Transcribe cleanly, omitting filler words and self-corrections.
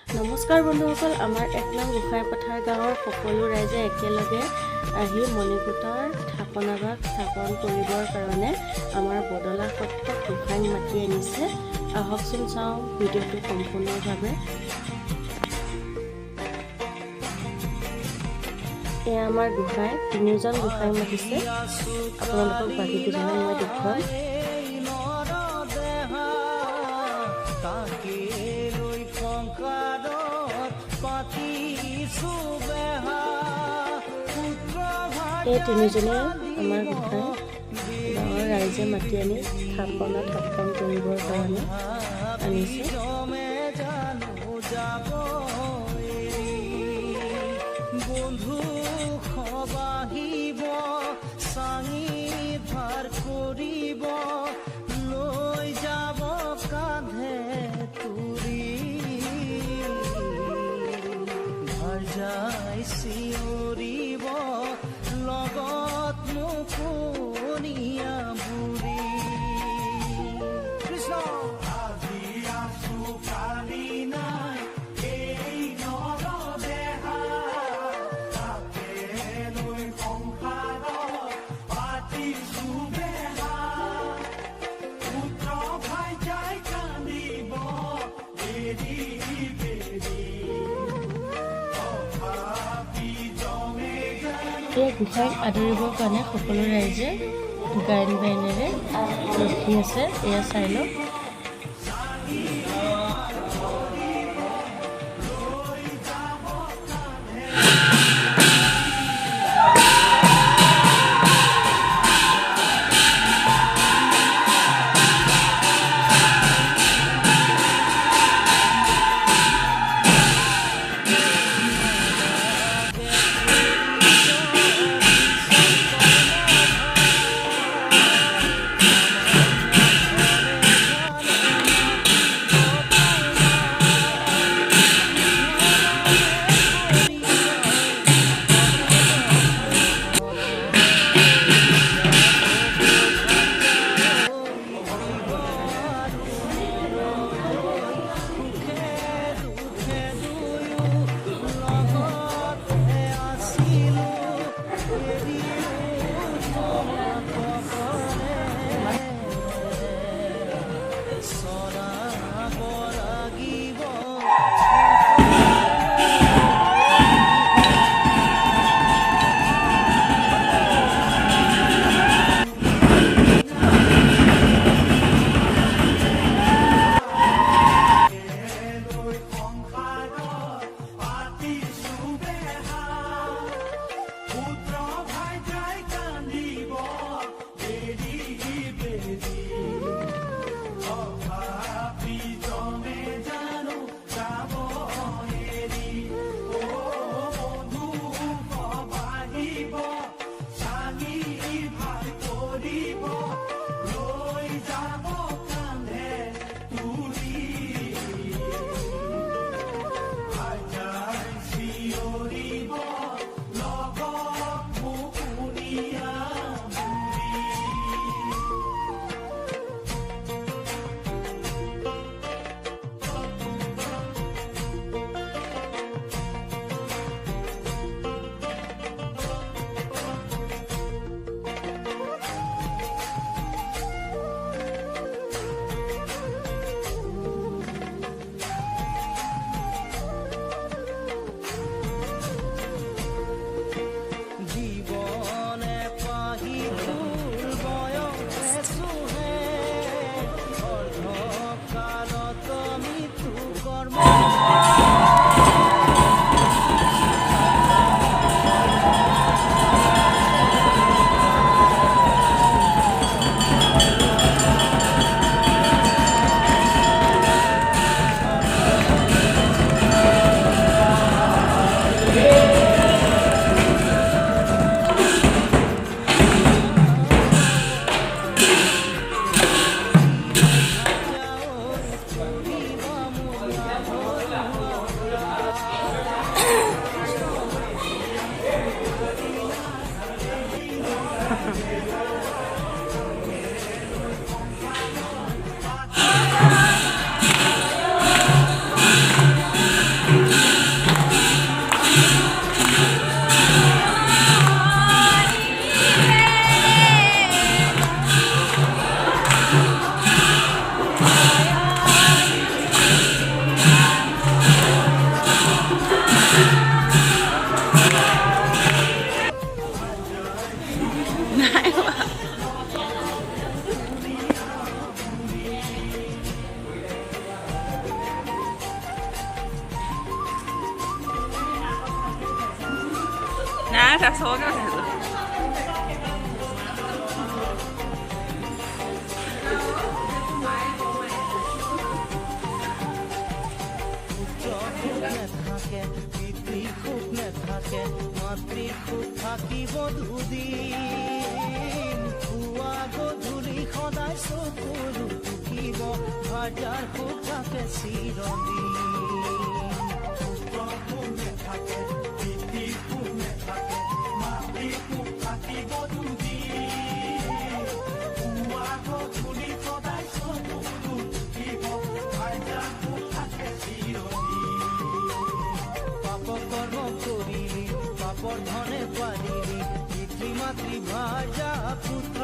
নমস্কাৰ বন্ধুসকল, আমাৰ ১ নং গোসাঁইপথাৰ গাঁৱৰ সকলো ৰাইজে একেলগে আহি মণিকূটৰ থাপনাভাগ স্থাপন কৰিবৰ কাৰণে আমাৰ বদলা সত্ৰক গোসাঁইক মাতি আনিছে। আহকচোন চাওঁ ভিডিঅ'টো সম্পূৰ্ণভাৱে। এয়া আমাৰ গোসাঁই, ৩জন গোসাঁই মাতিছে। আপোনালোকক বাকীকেইজনক মই দেখুৱাম। এই ৩জনে আমাৰ গোসাঁই গাঁৱৰ ৰাইজে মাতি আনি থাপনা স্থাপন কৰিবৰ কাৰণে আনিছে। বন্ধু খবাহিব চাঙি ভাৰ কৰিব লৈ যাব কাঁধে তুৰি ভাৰ যাই চিঞৰিব লগত মুকুনিয়া বুঢ়ী কৃষ্ণ আজি আছো কালি নাই এই নৰ দেহা তাকে লৈ সংসাৰত পাতিছো বেহা পুত্ৰ ভাই যাই কান্দিব বেৰি বেৰি এই গোসাঁইক আদৰিবৰ কাৰণে সকলো ৰাইজে গায়ন বায়নেৰে ৰখি আছে। এয়া চাই লওক। নাই তাক চবকে পঠিয়াইছোঁ নেথাকে পিতৃ সুখ নেথাকে মাতৃ সুখ থাকিব দুদিন পুৱা গধূলি সদায় চকুৰো টুকিব ভাজাৰ সুখ থাকে চিৰদিন থাকে পিতৃ সুখ নেথাকে মাতৃ সুখ থাকিব দুদিন পুৱা গধূলি সদায় চকুৰো টুকিব ভাজাৰ সুখ থাকে চিৰদিন পাপ কৰ্ম কৰিলি পাপৰ ধনে পালিলি পিতৃ মাতৃ ভাজা পুত্ৰ